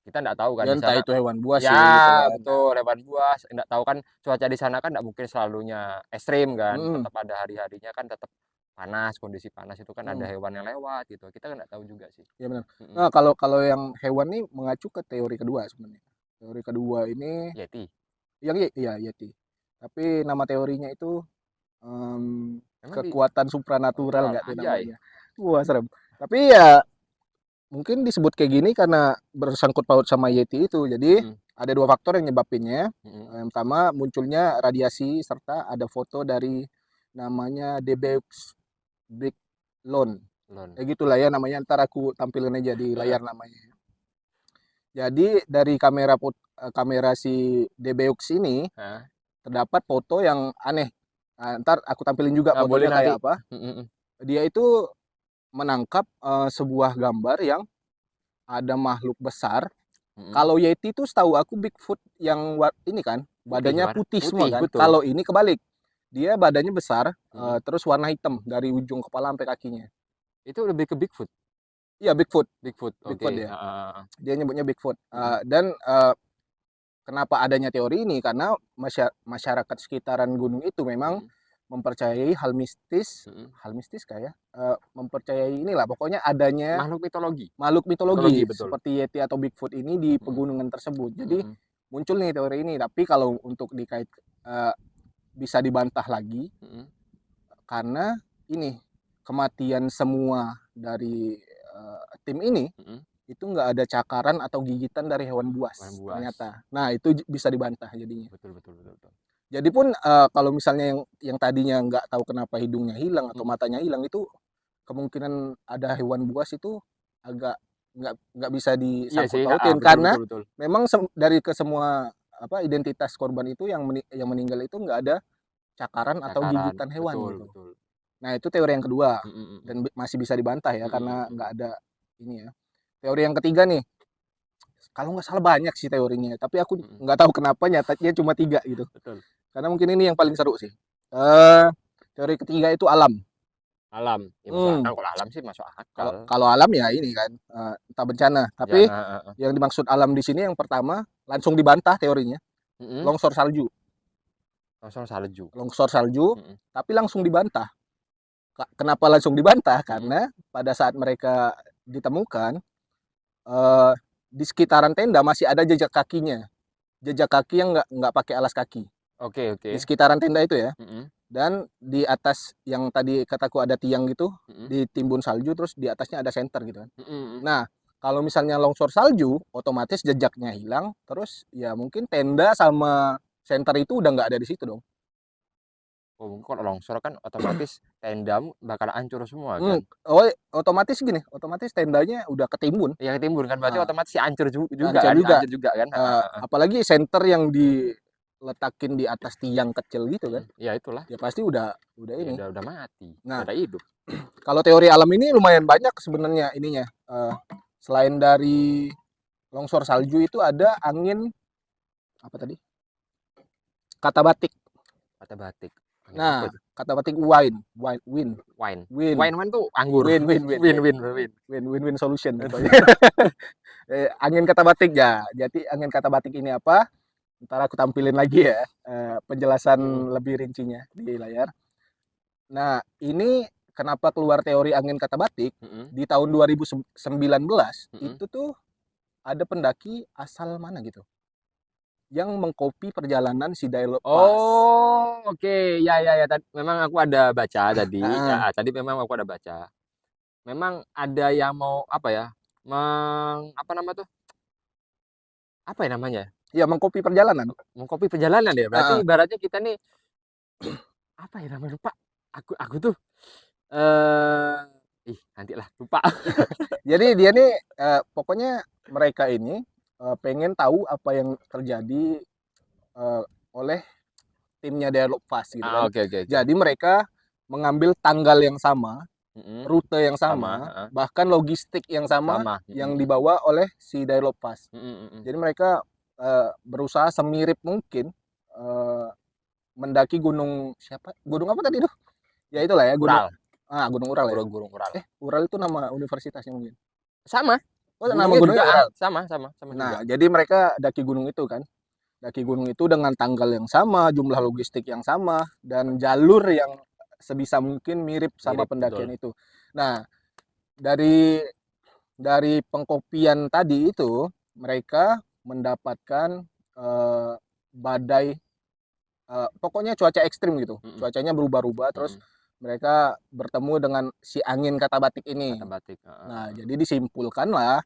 kita nggak tahu kan Ya di entah sana. itu hewan buas Ya sih gitu kan. betul, lewat buas, nggak tahu kan cuaca di sana kan nggak mungkin selalunya ekstrim kan, Hmm. tetap ada hari-harinya kan tetap panas, kondisi panas itu kan ada Hmm. hewan yang lewat gitu, kita kan nggak tahu juga sih. Ya benar. Mm-mm. Nah, kalau kalau yang hewan nih mengacu ke teori kedua sebenarnya. Teori kedua ini Yeti, yang iya Yeti. Tapi nama teorinya itu memang di kekuatan supranatural natural nggak tuh anjay. namanya. Wah, serem. Tapi ya mungkin disebut kayak gini karena bersangkut paut sama Yeti itu. Jadi Mm-mm. ada dua faktor yang nyebabinnya. Mm-mm. Yang pertama munculnya radiasi serta ada foto dari namanya Debeux Big Lone. Lon. Gitulah ya namanya. Ntar aku tampilin aja di Heeh. layar namanya. Jadi dari kamera si Debeux ini Hah? terdapat foto yang aneh. Nah, ntar aku tampilin juga Nah, boleh fotonya nanti. kayak apa. Mm-mm. Dia itu menangkap sebuah gambar yang ada makhluk besar. Mm-mm. Kalau Yeti itu setahu aku Bigfoot yang ini kan Putih badannya kan? putih semua Putih, kan. betul. Kalau ini kebalik, dia badannya besar, Mm-mm. terus warna hitam dari ujung kepala sampai kakinya. Itu lebih ke Bigfoot. Iya Bigfoot, Bigfoot, oke. Bigfoot ya. Heeh. Dia nyebutnya Bigfoot. Mm-mm. Dan kenapa adanya teori ini? Karena masyarakat sekitaran gunung itu memang Mm-mm. mempercayai Mm-mm. hal mistis kayak mempercayai inilah pokoknya adanya Makhluk mitologi. makhluk Mitologi, mitologi betul. seperti Yeti atau Bigfoot ini di Mm-mm. pegunungan tersebut. Jadi Mm-mm. muncul nih teori ini, tapi kalau untuk bisa dibantah lagi Mm-mm. karena ini kematian semua dari tim ini Mm-mm. itu nggak ada cakaran atau gigitan dari hewan buas Hewan buas. ternyata. Nah itu bisa dibantah jadinya. Betul, betul, betul, betul. Jadi pun kalau misalnya yang tadinya nggak tahu kenapa hidungnya hilang atau Mm-mm. matanya hilang itu kemungkinan ada hewan buas itu agak nggak bisa Iya disangkut sih, pautin betul, karena betul, betul. memang dari kesemua apa identitas korban itu yang meninggal itu nggak ada cakaran atau Cakaran, gigitan hewan betul, gitu. betul. Nah itu teori yang kedua Mm-mm. Mm-mm. dan masih bisa dibantah ya karena Mm-mm. nggak ada ini ya. Teori yang ketiga nih, kalau nggak salah banyak sih teorinya, tapi aku Mm-mm. nggak tahu kenapa nyatanya cuma 3 gitu. Betul. Karena mungkin ini yang paling seru sih. Eh teori ketiga itu alam. Alam, ya masuk Hmm, akal. Kalau alam sih masuk kalau akal. kalau alam ya ini kan entah bencana. Ya, Tapi yang dimaksud alam di sini yang pertama langsung dibantah teorinya, mm-mm. longsor salju. Langsung salju. Longsor salju, Mm-mm. tapi langsung dibantah. Kenapa langsung dibantah? Mm-mm. Karena pada saat mereka ditemukan eh, di sekitaran tenda masih ada jejak kakinya, jejak kaki yang nggak pakai alas kaki Oke, di oke. sekitaran tenda itu ya. Mm-mm. Dan di atas yang tadi kataku ada tiang gitu, Mm-mm. ditimbun salju, terus di atasnya ada senter gitu kan. Mm-mm. Nah, kalau misalnya longsor salju, otomatis jejaknya hilang, terus ya mungkin tenda sama senter itu udah nggak ada di situ dong. Oh, mungkin kalau longsor kan otomatis tendamu bakal hancur semua Hmm, kan. oh otomatis gini, otomatis tendanya udah ketimbun. Yang ketimbun kan berarti Nah, otomatis si hancur juga hancur kan, juga. hancur juga kan. Apalagi senter yang diletakin di atas tiang kecil gitu kan. Ya itulah. Ya pasti udah Ya ini. udah mati, Nah, udah hidup. kalau teori alam ini lumayan banyak sebenarnya ininya. Selain dari longsor salju itu ada angin apa tadi? Kata batik. Kata batik. Nah, Apa tuh? kata batik Wine. win, Wine tuh anggur. win, Win, win, win. win solution pokoknya. Angin kata batik ya. Jadi angin kata batik ini apa? Ntar aku tampilin lagi ya penjelasan lebih rincinya di layar. Nah, ini kenapa keluar teori angin kata batik di tahun 2019 itu tuh ada pendaki asal mana gitu yang mengcopy perjalanan si Dailok Pass. Oh, oke. Ya, ya, ya. Memang aku ada baca tadi. Ah, Tadi memang aku ada baca. Memang ada yang mau apa ya? Apa nama tuh? Apa ya namanya? ya mengcopy perjalanan. Mengcopy perjalanan ya. Berarti Ah, ibaratnya kita nih apa ya namanya lupa. Aku tuh nantilah lupa. jadi dia nih pokoknya mereka ini pengen tahu apa yang terjadi eh, oleh timnya Dailok Pass gitu kan. Oke, oke, oke. Jadi mereka mengambil tanggal yang sama, Mm-mm. rute yang Sama, sama, bahkan logistik yang sama sama. yang dibawa oleh si Dailok Pass. Mm-mm. Jadi mereka berusaha semirip mungkin mendaki gunung siapa? Gunung apa tadi tuh? Ya itulah ya, gunung Ural. Gunung Ural ya. Gunung Ural. Ural itu nama universitasnya mungkin. Sama. Oh, nama Gunungnya gunungnya juga Ural. sama Nah, juga. jadi mereka daki gunung itu kan. Daki gunung itu dengan tanggal yang sama, jumlah logistik yang sama, dan jalur yang sebisa mungkin mirip sama Mirip, pendakian betul. itu. Nah, dari pengkopian tadi itu, mereka mendapatkan badai, pokoknya cuaca ekstrim gitu. Cuacanya berubah-ubah, terus mereka bertemu dengan si angin kata batik ini. Kata batik. Nah, jadi disimpulkanlah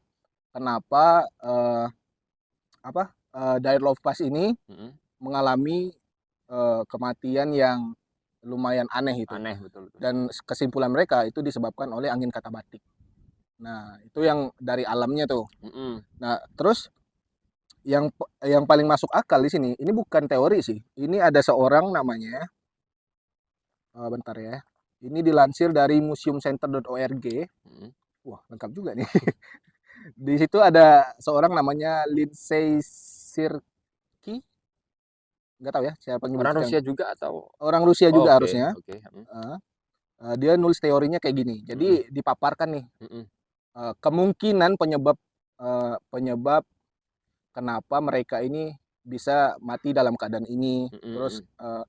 kenapa Dire Love Pass ini mengalami kematian yang lumayan aneh itu. Aneh, betul. Dan kesimpulan mereka itu disebabkan oleh angin kata batik. Nah, itu yang dari alamnya tuh. Nah, terus yang paling masuk akal di sini, ini bukan teori sih. Ini ada seorang namanya, bentar ya. Ini dilansir dari museumcenter.org. Wah, lengkap juga nih. Di situ ada seorang namanya Lindsay Sirki, nggak tahu ya siapa yang Orang nyebut Rusia juga atau orang Rusia juga harusnya. Oke. Dia nulis teorinya kayak gini. Jadi dipaparkan nih kemungkinan penyebab kenapa mereka ini bisa mati dalam keadaan ini. Terus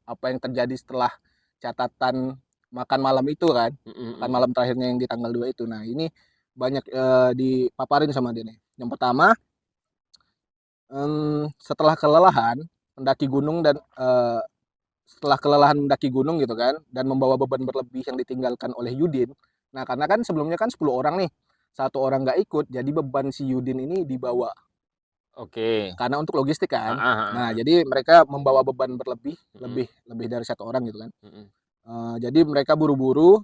apa yang terjadi setelah catatan makan malam itu kan, makan malam terakhirnya yang di tanggal 2 itu. Nah, ini banyak dipaparin sama dia nih. Yang pertama, setelah kelelahan mendaki gunung dan setelah kelelahan mendaki gunung gitu kan, dan membawa beban berlebih yang ditinggalkan oleh Yudin. Nah, karena kan sebelumnya kan 10 orang nih, satu orang nggak ikut, jadi beban si Yudin ini dibawa. Oke. Karena untuk logistik kan. Nah, jadi mereka membawa beban berlebih, lebih dari satu orang gitu kan. Jadi mereka buru-buru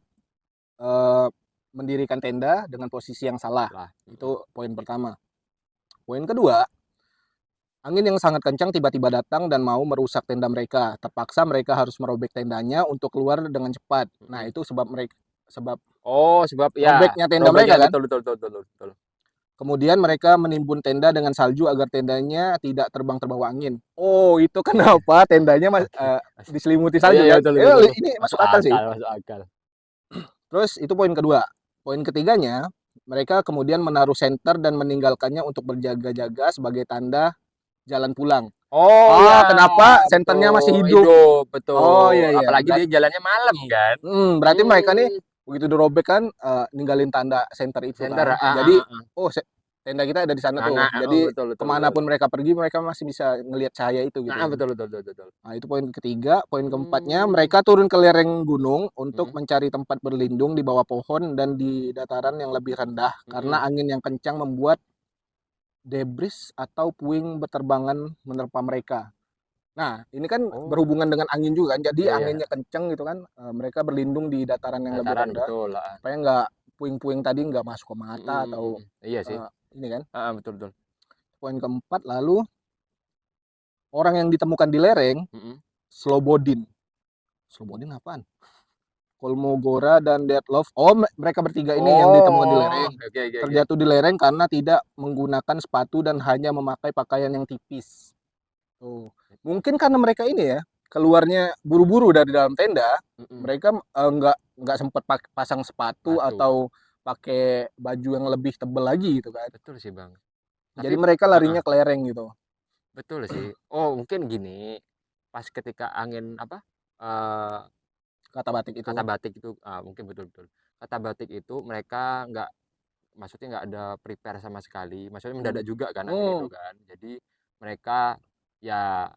mendirikan tenda dengan posisi yang salah. Itu poin pertama. Poin kedua, angin yang sangat kencang tiba-tiba datang dan mau merusak tenda mereka. Terpaksa mereka harus merobek tendanya untuk keluar dengan cepat. Nah, itu sebab Ya. robeknya tenda mereka kan. Betul. Kemudian mereka menimbun tenda dengan salju agar tendanya tidak terbang terbawa angin. Oh, itu kenapa tendanya diselimuti salju kan? Betul. Ini masuk akal sih. Masuk akal. Terus itu poin kedua. Poin ketiganya, mereka kemudian menaruh senter dan meninggalkannya untuk berjaga-jaga sebagai tanda jalan pulang. Kenapa senternya masih hidup? Betul. Oh iya. Apalagi dia jalannya malam kan. Berarti mereka nih begitu dirobek kan ninggalin tanda center itu kan. Jadi tenda kita ada di sana tuh. Jadi betul. kemanapun mereka pergi, mereka masih bisa ngelihat cahaya itu gitu. Betul. Nah, itu poin ketiga. Poin keempatnya, mereka turun ke lereng gunung untuk mencari tempat berlindung di bawah pohon dan di dataran yang lebih rendah karena angin yang kencang membuat debris atau puing berterbangan menerpa mereka. Nah, ini kan berhubungan dengan angin juga kan. Jadi anginnya kencang gitu kan. Mereka berlindung di dataran yang lebih rendah. Betul. Supaya nggak puing-puing tadi nggak masuk ke mata atau iya sih. Ini kan. Betul. Poin keempat, lalu orang yang ditemukan di lereng, Slobodin. Slobodin apaan? Kolmogora dan Detlef. Mereka bertiga ini yang ditemukan di lereng. Terjatuh di lereng karena tidak menggunakan sepatu dan hanya memakai pakaian yang tipis. Tuh. Mungkin karena mereka ini ya keluarnya buru-buru dari dalam tenda, mereka nggak sempat pasang sepatu atau pakai baju yang lebih tebal lagi gitu kan. Betul sih Bang. Jadi Tapi mereka larinya ke lereng gitu. betul sih. Oh, mungkin gini. Pas ketika angin apa? eh, Kata batik itu. Kata batik itu mungkin betul-betul. Kata batik itu mereka nggak, maksudnya nggak ada prepare sama sekali. Maksudnya mendadak juga kan angin itu Hmm, kan. Jadi mereka ya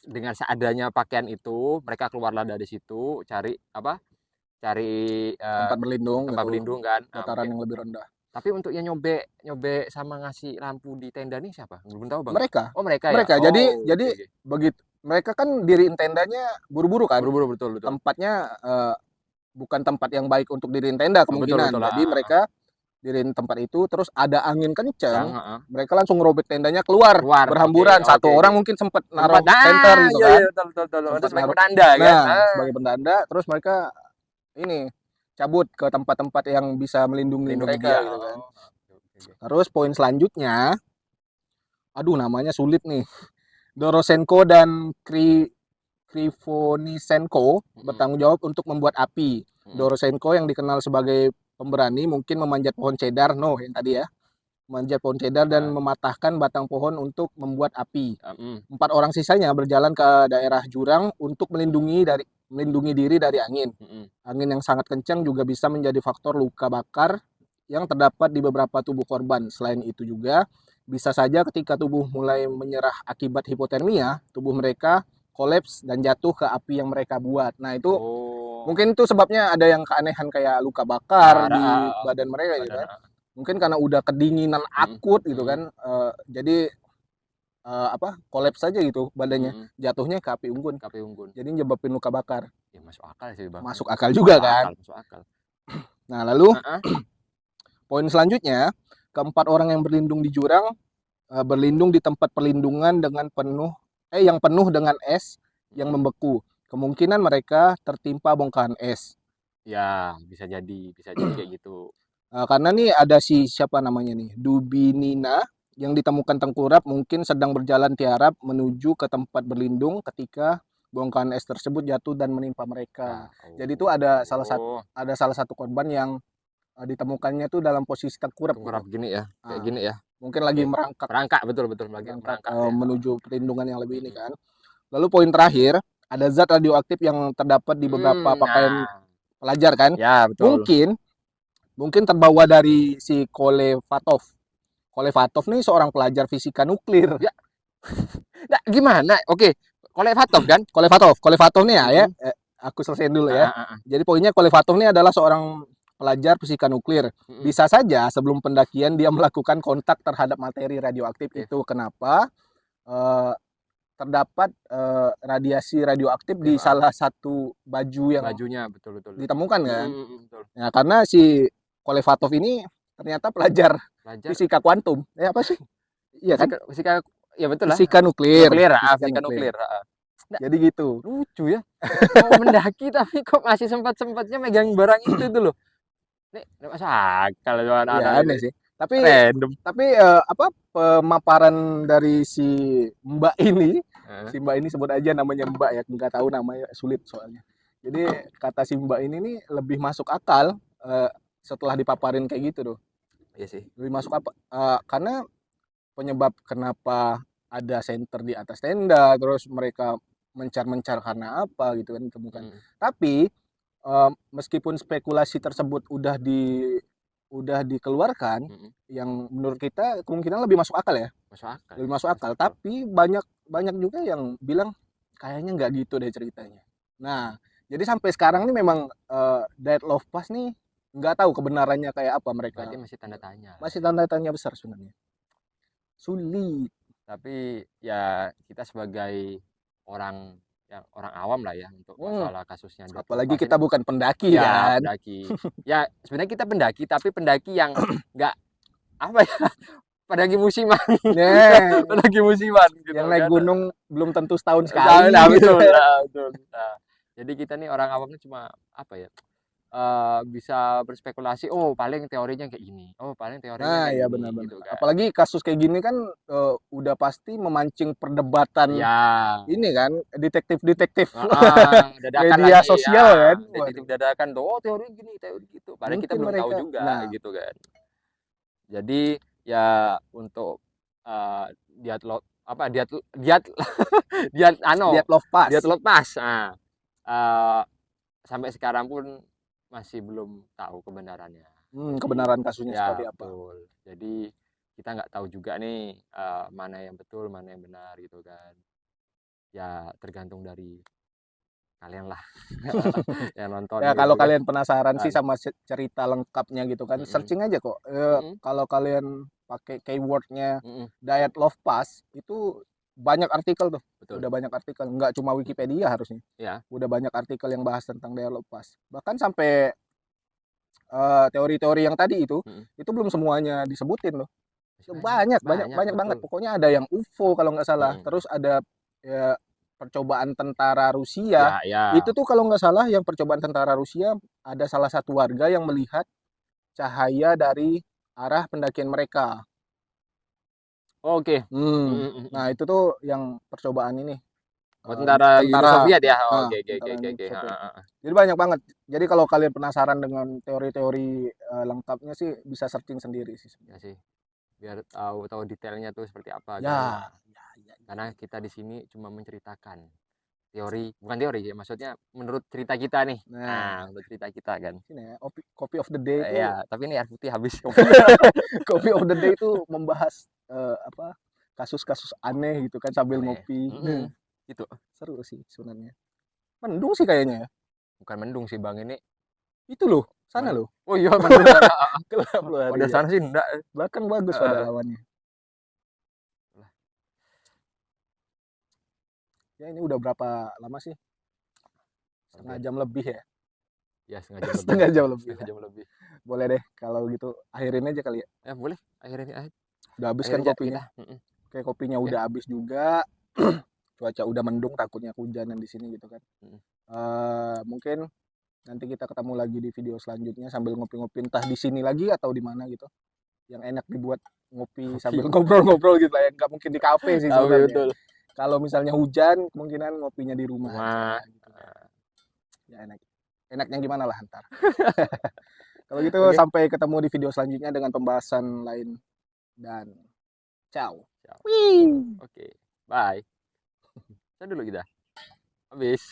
dengan seadanya pakaian itu mereka keluarlah dari situ cari apa? Cari tempat berlindung tempat gitu. berlindung kan. Dataran Mungkin. yang lebih rendah. Tapi untuk yang nyobek nyobek sama ngasih lampu di tenda nih siapa? Belum tahu bang. Mereka, Oh mereka ya. mereka. Jadi Oh oke jadi oke. begitu mereka kan diriin tendanya buru-buru kan. Buru-buru betul betul. Tempatnya bukan tempat yang baik untuk diriin tenda Oh, betul kemungkinan. betul Jadi mereka diriin tempat itu, terus ada angin Yang kenceng, mereka langsung ngerobek tendanya keluar keluar. Oke berhamburan. Satu oke oke. orang mungkin sempat Tempat naruh senter gitu iya kan, iya betul betul betul. Itu sempat sebagai naruh. penanda kan. Nah, sebagai penanda, terus mereka ini cabut ke tempat-tempat yang bisa melindungi Melindungi mereka dia. gitu kan. Oh, oke oke oke. Terus poin selanjutnya, aduh namanya sulit nih. Dorosenko dan Krivonisenko bertanggung jawab untuk membuat api. Dorosenko yang dikenal sebagai pemberani mungkin memanjat pohon cedar, yang tadi ya, memanjat pohon cedar dan mematahkan batang pohon untuk membuat api. 4 orang sisanya berjalan ke daerah jurang untuk melindungi diri dari angin. Angin yang sangat kencang juga bisa menjadi faktor luka bakar yang terdapat di beberapa tubuh korban. Selain itu juga bisa saja ketika tubuh mulai menyerah akibat hipotermia, tubuh mereka kolaps dan jatuh ke api yang mereka buat. Nah, itu mungkin itu sebabnya ada yang keanehan kayak luka bakar di badan mereka gitu kan. Mungkin karena udah kedinginan akut gitu kan. Jadi kolaps saja gitu badannya. Jatuhnya ke api unggun. Jadi nyebabin luka bakar. Ya masuk akal sih bang. Masuk akal juga kan. Masuk akal. Nah, lalu poin selanjutnya, keempat orang yang berlindung di jurang berlindung di tempat perlindungan yang penuh dengan es yang membeku. Kemungkinan mereka tertimpa bongkahan es. Ya, bisa jadi kayak gitu. Karena nih ada siapa namanya nih, Dubinina yang ditemukan tengkurap mungkin sedang berjalan tiarap menuju ke tempat berlindung ketika bongkahan es tersebut jatuh dan menimpa mereka. Jadi itu ada salah satu korban yang ditemukannya tuh dalam posisi tengkurap gini ya, kayak gini ya. Mungkin lagi merangkak betul lagi merangkak menuju perlindungan yang lebih ini kan. Lalu poin terakhir, ada zat radioaktif yang terdapat di beberapa pakaian pelajar kan. Ya, betul. Mungkin terbawa dari si Kolevatov. Kolevatov nih seorang pelajar fisika nuklir. Ya. Nah, gimana? Oke, Kolevatov kan? Kolevatov nih ya. Aku selesaiin dulu ya. Jadi poinnya Kolevatov nih adalah seorang pelajar fisika nuklir. Bisa saja sebelum pendakian dia melakukan kontak terhadap materi radioaktif itu. Kenapa? Terdapat radiasi radioaktif di salah satu baju yang bajunya betul ditemukan kan. Nah, karena si Kolevatov ini ternyata pelajar fisika kuantum. Apa sih? Iya kan? Fisika ya betul lah. Fisika nuklir. Fisika nuklir. Jadi gitu. Lucu ya. Mau mendaki tapi kok masih sempat-sempatnya megang barang itu tuh loh. Nih, masuk akal ya, aneh sih. Tapi random. Pemaparan dari si Mbak ini, sebut aja namanya Mbak ya, nggak tahu namanya, sulit soalnya. Jadi kata si Mbak ini nih lebih masuk akal setelah dipaparin kayak gitu tuh. Iya sih. Lebih masuk apa? Karena penyebab kenapa ada senter di atas tenda, terus mereka mencar karena apa gitu kan ditemukan. Tapi meskipun spekulasi tersebut udah dikeluarkan, yang menurut kita kemungkinan lebih masuk akal ya. Lebih masuk akal. Tapi banyak juga yang bilang kayaknya nggak gitu deh ceritanya. Nah, jadi sampai sekarang nih memang Diet Love Pass nih nggak tahu kebenarannya kayak apa mereka. Berarti masih tanda tanya. Masih tanda tanya besar sebenarnya. Sulit. Tapi ya kita sebagai orang awam lah ya untuk masalah kasusnya. Apalagi kita bukan pendaki ya, kan. Pendaki. Ya sebenarnya kita pendaki, tapi pendaki yang nggak apa ya, pendaki musiman. Pendaki musiman gitu. Yang naik gunung belum tentu setahun sekali. Betul. Jadi kita nih orang awamnya cuma apa ya? Bisa berspekulasi, paling teorinya kayak gini, paling teorinya kayak ya gini, benar-benar gitu kan. Apalagi kasus kayak gini kan udah pasti memancing perdebatan ya. Ini kan detektif media sosial kan, detektif dadakan teori gini teori gitu, padahal kita belum tahu juga gitu kan. Jadi ya untuk diet apa diet diet diet Diet Love Pass. diet lepas. Nah, sampai sekarang pun masih belum tahu kebenarannya. Kebenaran kasusnya Ya, seperti apa. betul. Jadi kita nggak tahu juga nih mana yang betul, mana yang benar gitu kan. Ya tergantung dari kalian lah yang nonton Ya gitu kalau kan. kalian penasaran sih Kan. sama cerita lengkapnya gitu kan, Mm-mm. searching aja kok. Mm-mm. Kalau kalian pakai keywordnya Mm-mm. Diet Love Pass itu banyak artikel tuh. Betul. Udah banyak artikel, nggak cuma Wikipedia harusnya. Ya. Udah banyak artikel yang bahas tentang Diet Love Pass. Bahkan sampai teori-teori yang tadi itu belum semuanya disebutin loh. Banyak banget. betul. Pokoknya ada yang UFO kalau nggak salah. Mm-mm. Terus ada ya, percobaan tentara Ya, Rusia. ya. Itu tuh kalau nggak salah yang percobaan tentara Rusia ada salah satu warga yang melihat cahaya dari arah pendakian mereka. Oke. Nah itu tuh yang percobaan ini. Oh, tentara Uni Soviet ya. Nah, Oke. tentara Uni Oke. Soviet. Jadi banyak banget. Jadi kalau kalian penasaran dengan teori-teori lengkapnya sih bisa searching sendiri sih. Ya sih. Biar tahu detailnya tuh seperti apa kan. Ya. Karena kita di sini cuma menceritakan bukan teori ya, maksudnya menurut cerita kita nih. Nah, menurut cerita kita kan. Ini ya, copy of the day itu. Ya, tapi ini air putih habis. Copy of the day itu membahas apa kasus-kasus aneh gitu kan sambil Aneh. ngopi. Gitu. Seru sih sebenarnya. Mendung sih kayaknya ya. Bukan mendung sih Bang ini. Itu loh, sana loh. Oh iya mendung. Gelap loh hari. Udah sana sih enggak. Belakang bagus pada lawannya. Ya ini udah berapa lama sih? Setengah jam lebih ya? Ya setengah jam lebih. Setengah jam lebih. Boleh deh kalau gitu akhirin aja kali ya. Ya boleh, akhirin aja. Udah habis kan kopinya. Oke, kopinya udah habis juga. Cuaca udah mendung, takutnya hujanan di sini gitu kan. Mungkin nanti kita ketemu lagi di video selanjutnya sambil ngopi-ngopi entah di sini lagi atau di mana gitu. Yang enak dibuat ngopi sambil ngobrol-ngobrol gitu lah ya. Nggak mungkin di kafe sih sebenarnya. Betul. Kalau misalnya hujan, kemungkinan ngopinya di rumah. Gitu. Ya enak. Enaknya gimana lah ntar. Kalau gitu sampai ketemu di video selanjutnya dengan pembahasan lain. Dan ciao. Oke. Bye. Saya dulu kita. Habis.